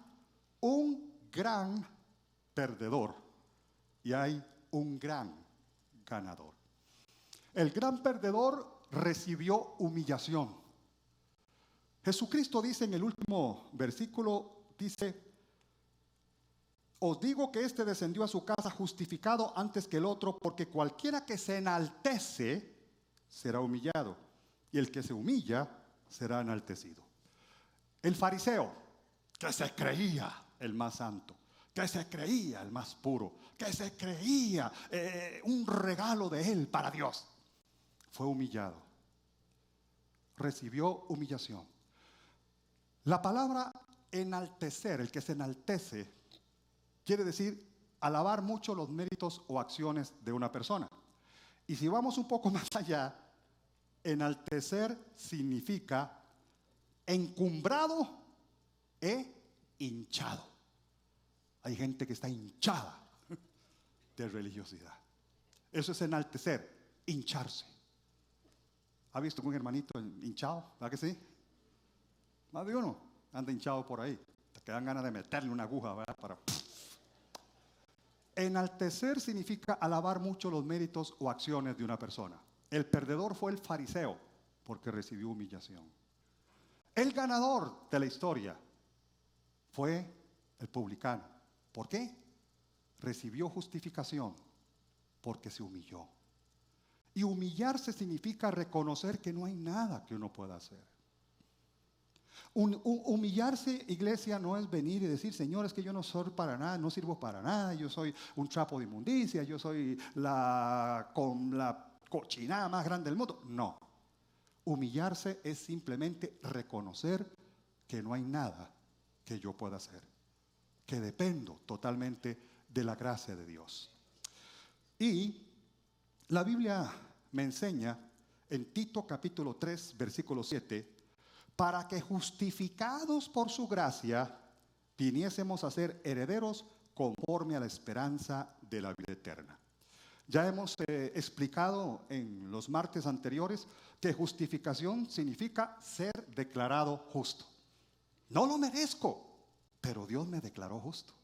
un gran perdedor y hay un gran ganador. El gran perdedor recibió humillación. Jesucristo dice en el último versículo, dice, os digo que este descendió a su casa justificado antes que el otro, porque cualquiera que se enaltece será humillado, y el que se humilla será enaltecido. El fariseo, que se creía el más santo, que se creía el más puro, que se creía un regalo de él para Dios, fue humillado, recibió humillación. La palabra enaltecer, el que se enaltece, quiere decir alabar mucho los méritos o acciones de una persona. Y si vamos un poco más allá, enaltecer significa encumbrado e hinchado. Hay gente que está hinchada de religiosidad. Eso es enaltecer, hincharse. ¿Ha visto un hermanito hinchado? ¿Verdad que sí? Más de uno anda hinchado por ahí. Te dan ganas de meterle una aguja, ¿verdad? Para... Enaltecer significa alabar mucho los méritos o acciones de una persona. El perdedor fue el fariseo porque recibió humillación. El ganador de la historia fue el publicano. ¿Por qué? Recibió justificación porque se humilló. Y humillarse significa reconocer que no hay nada que uno pueda hacer. Humillarse, iglesia, no es venir y decir, Señor, es que yo no soy para nada, no sirvo para nada, yo soy un trapo de inmundicia, yo soy la cochinada más grande del mundo. No. Humillarse es simplemente reconocer que no hay nada que yo pueda hacer, que dependo totalmente de la gracia de Dios. Y la Biblia me enseña en Tito capítulo 3, versículo 7, para que justificados por su gracia viniésemos a ser herederos conforme a la esperanza de la vida eterna. Ya hemos explicado en los martes anteriores que justificación significa ser declarado justo. No lo merezco, pero Dios me declaró justo.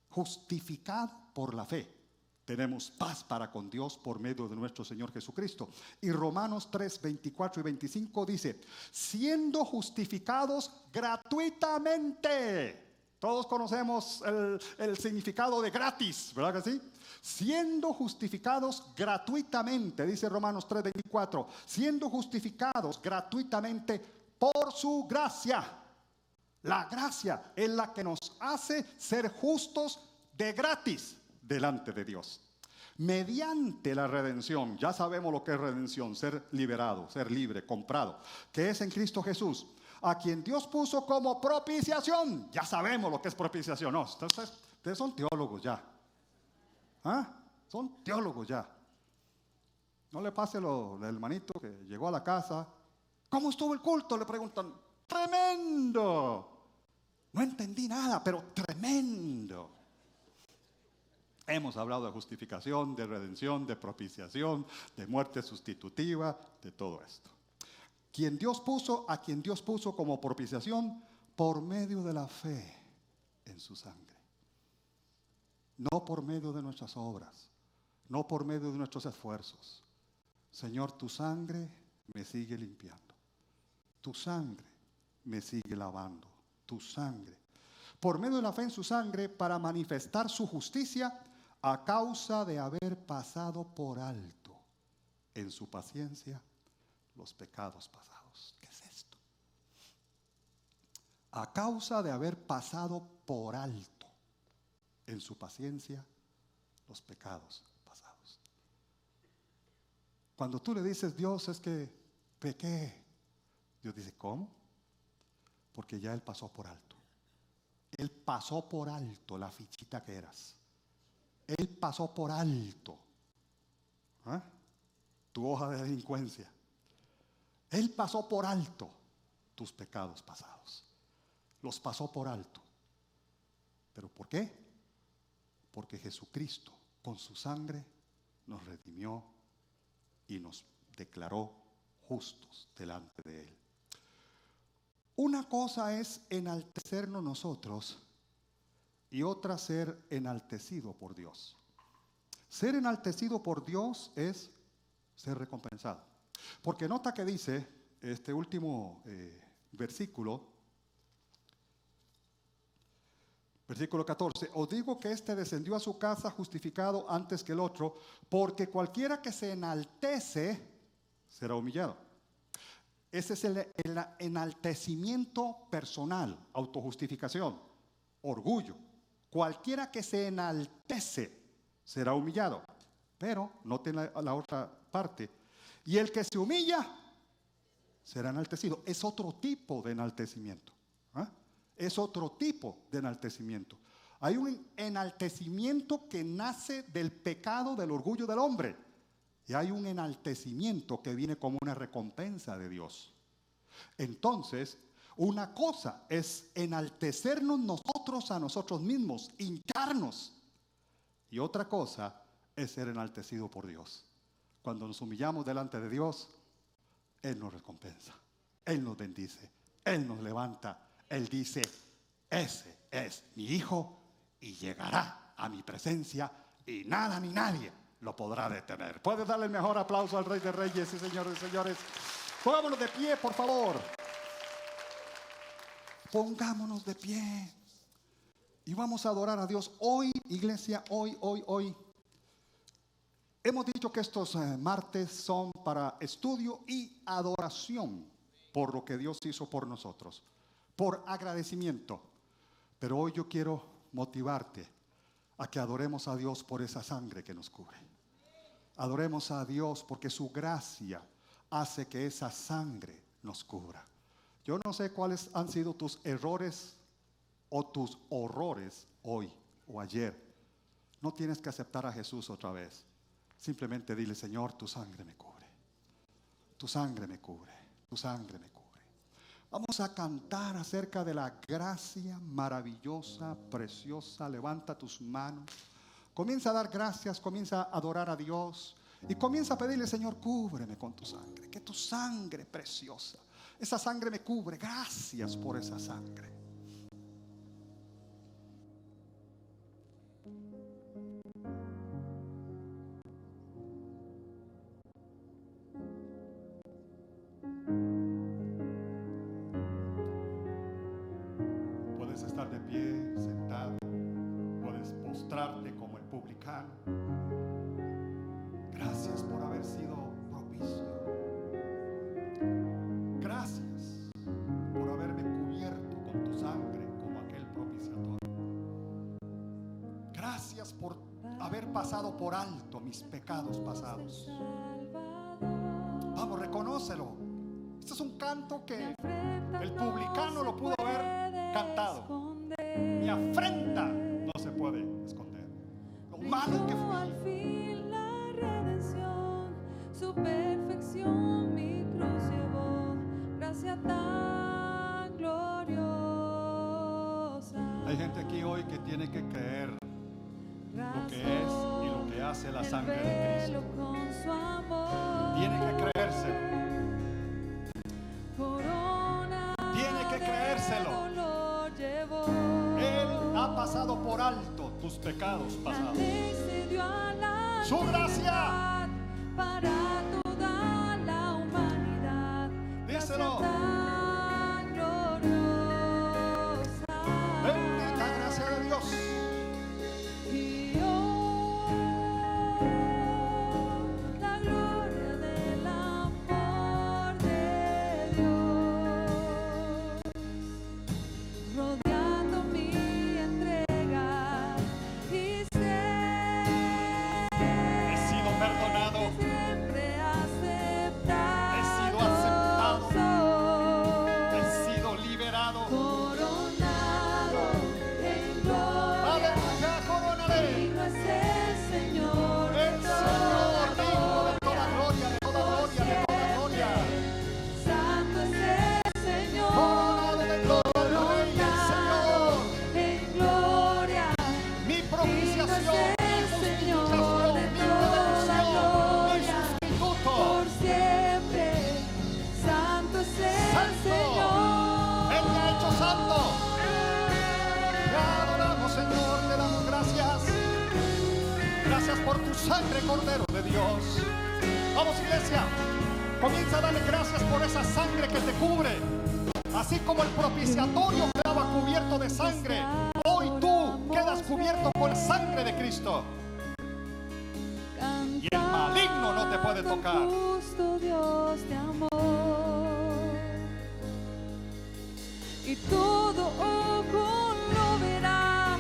Justificado por la fe. Tenemos paz para con Dios por medio de nuestro Señor Jesucristo. Y Romanos 3, 24 y 25 dice, siendo justificados gratuitamente. Todos conocemos el significado de gratis, ¿verdad que sí? Siendo justificados gratuitamente, dice Romanos 3, 24, siendo justificados gratuitamente por su gracia. La gracia es la que nos hace ser justos de gratis delante de Dios. Mediante la redención, ya sabemos lo que es redención, ser liberado, ser libre, comprado, que es en Cristo Jesús, a quien Dios puso como propiciación. Ya sabemos lo que es propiciación, ¿no? Ustedes son teólogos ya. ¿Ah? Son teólogos ya. No le pase lo del hermanito que llegó a la casa. ¿Cómo estuvo el culto? Le preguntan. ¡Tremendo! No entendí nada, pero tremendo. Hemos hablado de justificación, de redención, de propiciación, de muerte sustitutiva, de todo esto. A quien Dios puso como propiciación por medio de la fe en su sangre. No por medio de nuestras obras, no por medio de nuestros esfuerzos. Señor, tu sangre me sigue limpiando. Tu sangre me sigue lavando. Tu sangre. Por medio de la fe en su sangre, para manifestar su justicia a causa de haber pasado por alto en su paciencia los pecados pasados. ¿Qué es esto? A causa de haber pasado por alto en su paciencia los pecados pasados. Cuando tú le dices, Dios, es que pequé, Dios dice, ¿cómo? Porque ya Él pasó por alto. Él pasó por alto la fichita que eras. Él pasó por alto tu hoja de delincuencia. Él pasó por alto tus pecados pasados. Los pasó por alto. ¿Pero por qué? Porque Jesucristo con su sangre nos redimió y nos declaró justos delante de Él. Una cosa es enaltecernos nosotros y otra ser enaltecido por Dios. Ser enaltecido por Dios es ser recompensado. Porque nota que dice este último versículo 14, os digo que este descendió a su casa justificado antes que el otro, porque cualquiera que se enaltece será humillado. Ese es el enaltecimiento personal, autojustificación, orgullo. Cualquiera que se enaltece será humillado. Pero noten la otra parte. Y el que se humilla será enaltecido. Es otro tipo de enaltecimiento. Es otro tipo de enaltecimiento. Hay un enaltecimiento que nace del pecado, del orgullo del hombre. Y hay un enaltecimiento que viene como una recompensa de Dios. Entonces, una cosa es enaltecernos nosotros a nosotros mismos, hincharnos. Y otra cosa es ser enaltecido por Dios. Cuando nos humillamos delante de Dios, Él nos recompensa, Él nos bendice, Él nos levanta. Él dice, ese es mi hijo y llegará a mi presencia y nada ni nadie lo podrá detener. ¿Puedes darle el mejor aplauso al Rey de Reyes y Señores de Señores? Pongámonos de pie, por favor. Pongámonos de pie. Y vamos a adorar a Dios. Hoy, iglesia, hoy. Hemos dicho que estos martes son para estudio y adoración por lo que Dios hizo por nosotros. Por agradecimiento. Pero hoy yo quiero motivarte a que adoremos a Dios por esa sangre que nos cubre. Adoremos a Dios porque su gracia hace que esa sangre nos cubra. Yo no sé cuáles han sido tus errores o tus horrores hoy o ayer. No tienes que aceptar a Jesús otra vez. Simplemente dile, Señor, tu sangre me cubre. Tu sangre me cubre. Tu sangre me cubre. Vamos a cantar acerca de la gracia maravillosa, preciosa. Levanta tus manos. Comienza a dar gracias, comienza a adorar a Dios. Y comienza a pedirle, Señor, cúbreme con tu sangre. Que tu sangre preciosa, esa sangre me cubre. Gracias por esa sangre. Puedes estar de pie, sentado. Puedes postrarte como el publicano. Gracias por haber sido propicio. Gracias por haberme cubierto con tu sangre como aquel propiciatorio. Gracias por haber pasado por alto mis pecados pasados. Vamos, reconócelo. Este es un canto que el publicano lo pudo haber cantado. Mi afrenta no se puede esconder. Lo malo que fui. Al fin la redención, su perfección mi cruz llevó, gracia tan gloriosa. Hay gente aquí hoy que tiene que creer lo que es y lo que hace la sangre de Cristo. Con su amor, Tiene que creérselo. Tiene que creérselo. Él ha pasado por alto tus pecados pasados. Su gracia para toda la humanidad. Díselo. Tan gloriosa. Bendita gracia de Dios. Y la gloria del amor de Dios, rodeando mi entrega, y sé He sido perdonado. siempre aceptado. He sido aceptado. Soy He sido liberado. coronado en gloria. Aleluya, coronaré. Digno es el Señor de El Señor digno de toda gloria, de toda gloria, de toda gloria. Santo es el Señor, Coronado de gloria, el Rey, el Señor. en gloria. Mi propiciación, mi justificación, mi redención, mi sustituto. Por siempre, santo es el Santo. Señor. Él me ha hecho santo. Te adoramos, Señor, te damos gracias. Gracias por tu sangre, Cordero de Dios. Vamos, iglesia. Comienza a darle gracias por esa sangre que te cubre. Así como el propiciatorio quedaba cubierto de sangre, hoy tú quedas cubierto con la sangre de Cristo. Y el maligno no te puede tocar. Justo Dios de amor, y todo ojo lo verá.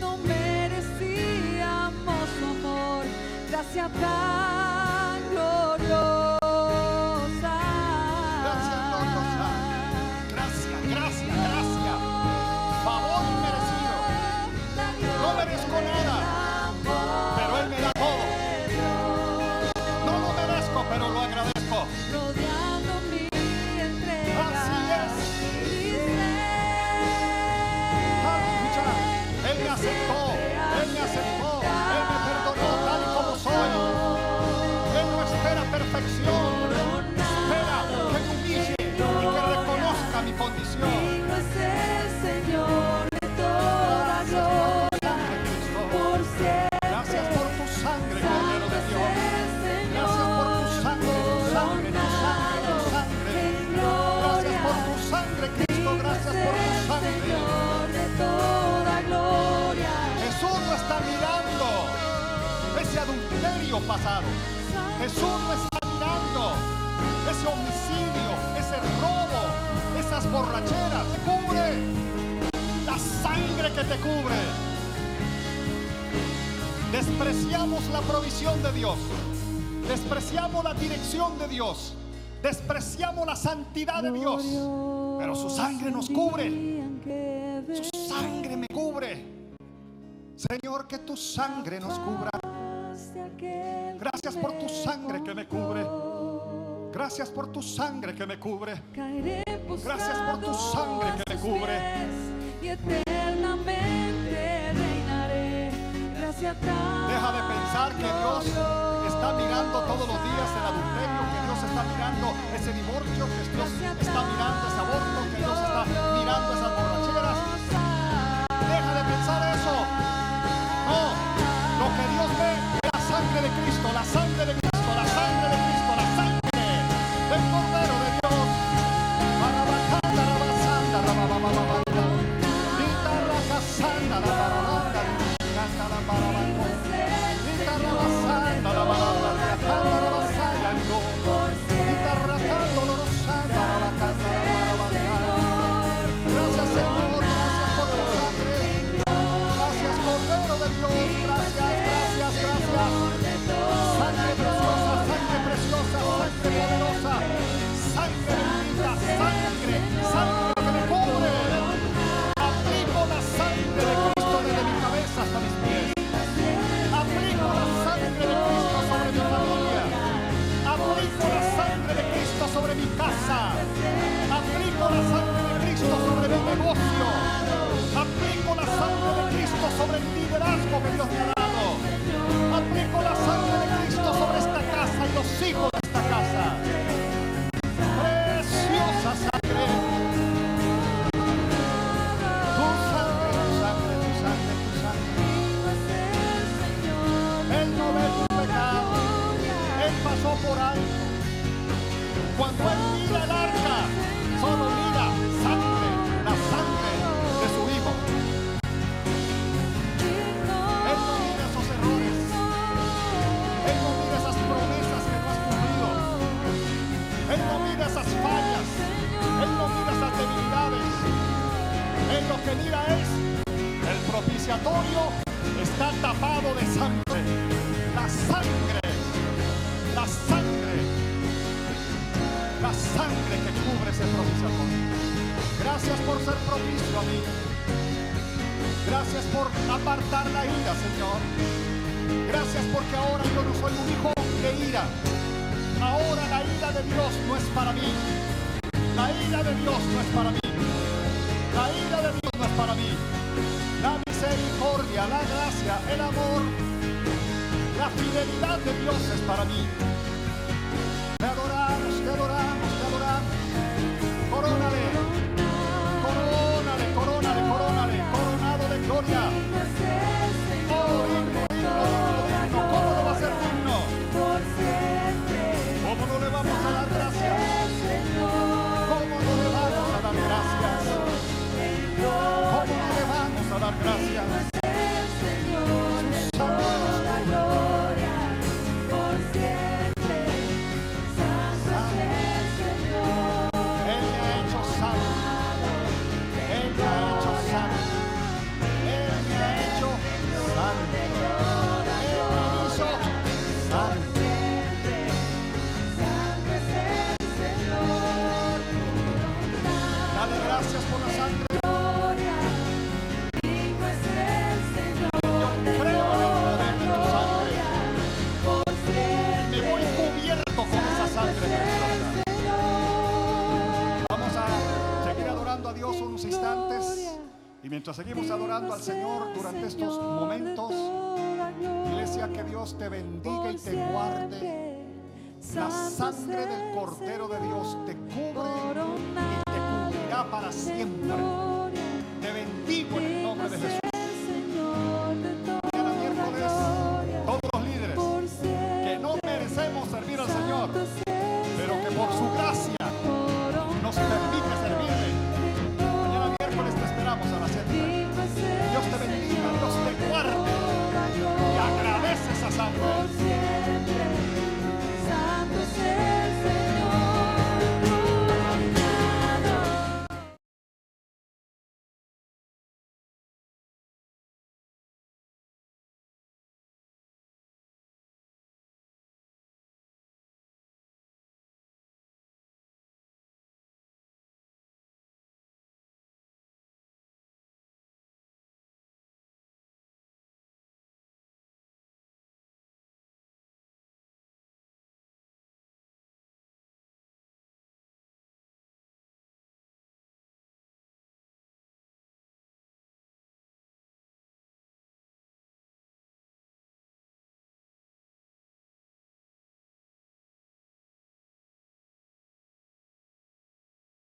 No merecíamos su amor, gracia tan gloriosa. Gracias, gloriosa. Gracias, gracias, gracias. Favor inmerecido. No merezco nada, pero Él me da todo. No lo merezco, pero lo agradezco. Rodeando mi entrega. Así es. Y sé Escucha, Él me aceptó, Él me aceptó, Él me perdonó tal y como soy. Él no espera perfección, espera que me humille y que reconozca mi condición. Digno es el Señor de toda gloria, por siempre. Gracias por tu sangre, Cordero de Dios. Gracias por tu sangre, tu sangre, tu sangre, tu sangre. Gracias por tu sangre, Cristo, gracias por tu sangre. Señor de toda gloria. Jesús no está mirando ese adulterio pasado. Jesús no está mirando ese homicidio, ese robo, esas borracheras. Te cubre la sangre que te cubre. Despreciamos la provisión de Dios, despreciamos la dirección de Dios, despreciamos la santidad de Dios, pero su sangre nos cubre. Su sangre me cubre. Señor, que tu sangre nos cubra. Gracias por tu sangre que me cubre. Gracias por tu sangre que me cubre. Gracias por tu sangre que me cubre. Y eternamente reinaré. Gracias tan Deja de pensar que Dios está mirando todos los días el adulterio, que Dios está mirando ese divorcio, que Dios está mirando ese aborto, que Dios está mirando esas borracheras. Deja de pensar eso. No, lo que Dios ve es la sangre de Cristo, la sangre de Cristo, la sangre de Cristo, la sangre del Cordero de Dios. Barabacanda, rabasanda, rababababanda. Guitarra casanda, rabababanda. Canta la barabaco. Guitarra basanda, rabababanda. Canta la basanda, guitarra canta, lorosanda, rabacanda, rabababanda. Gracias, Señor, gracias por tu sangre. Gracias, Cordero de Dios. Gracias, gracias, gracias. Sangre preciosa, sangre preciosa, sangre poderosa. Sangre bendita, sangre, sangre que me cubre. Aplico la sangre de Cristo desde mi cabeza hasta mis pies. la sangre de Cristo sobre mi negocio. Aplico la sangre de Cristo sobre el liderazgo que Dios me ha dado. Aplico la sangre de Cristo sobre esta casa y los hijos de esta casa. Preciosa sangre. Tu sangre, tu sangre, tu sangre, tu sangre. Él no ve tu pecado. Él pasó por alto. Cuando Él mira el arca, solo mira sangre, la sangre de su Hijo. Él no mira esos errores. Él no mira esas promesas que no has cumplido. Él no mira esas fallas. Él no mira esas debilidades. Él lo que mira es el propiciatorio está tapado de sangre. La sangre. La sangre. La sangre que cubre ese propiciatorio. Gracias por ser propicio a mí. Gracias por apartar la ira, Señor. Gracias porque ahora yo no soy un hijo de ira. Ahora la ira de Dios no es para mí. La ira de Dios no es para mí. La ira de Dios no es para mí. La misericordia, la gracia, el amor, la fidelidad de Dios es para mí. Te adoramos, te adoramos, te adoramos. Corónale, corónale, corónale, corónale, coronado de gloria. Oh, digno, digno, digno, digno. ¿Cómo no va a ser digno? ¿Cómo no le vamos a dar gracias? ¿Cómo no le vamos a dar gracias? ¿Cómo no le vamos a dar gracias? Gracias por la sangre. Yo creo en el poder de tu sangre. Me voy cubierto con esa sangre preciosa. Vamos a seguir adorando a Dios unos instantes. Y mientras seguimos adorando al Señor durante estos momentos, iglesia, que Dios te bendiga y te guarde. La sangre del Cordero de Dios te cubre y te cubrirá para siempre. Te bendigo en el nombre de Jesús. Mañana miércoles, todos los líderes que no merecemos servir al Señor,